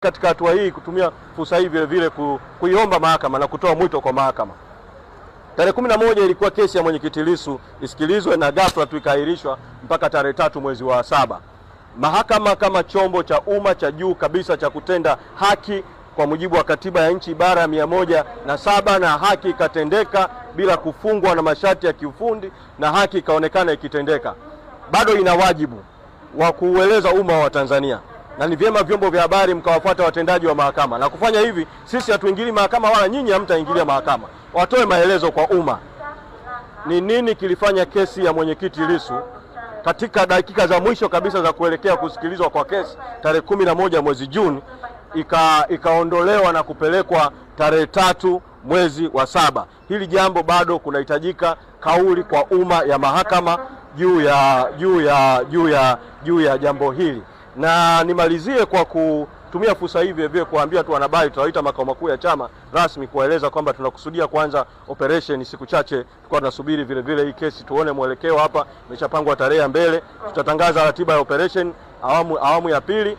Katika hatua hii kutumia fursa hii vile vile kuiomba mahakama na kutoa mwito kwa mahakama. Tarehe 11 ilikuwa kesi ya mwenyekiti Lissu isikilizwe na ghafla tu ikaahirishwa mpaka tarehe 3 mwezi wa 7. Mahakama kama chombo cha umma cha juu kabisa cha kutenda haki kwa mujibu wa katiba ya nchi ibara ya 107 na haki ikatendeka bila kufungwa na masharti ya kiufundi na haki ikaonekana ikitendeka, bado ina wajibu wa kuueleza umma wa Tanzania, na ni vyema vyombo vya habari mkawafuata watendaji wa mahakama. Na kufanya hivi, sisi hatuingili mahakama wala nyinyi hamtaingilia mahakama. Watoe maelezo kwa umma. Ni nini kilifanya kesi ya mwenyekiti Lissu katika dakika za mwisho kabisa za kuelekea kusikilizwa kwa kesi tarehe 11 mwezi Juni ikaondolewa na kupelekwa tarehe 3 mwezi wa 7. Hili jambo bado kunahitajika kauli kwa umma ya mahakama juu ya jambo hili. Na nimalizie kwa kutumia fursa hii vile kuambia tu wanahabari, tutawaita makao makuu ya chama rasmi kuwaeleza kwamba tunakusudia kuanza operation siku chache. Tulikuwa tunasubiri vile vile hii kesi tuone mwelekeo hapa, imeshapangwa tarehe ya mbele. Tutatangaza ratiba ya operation awamu ya pili.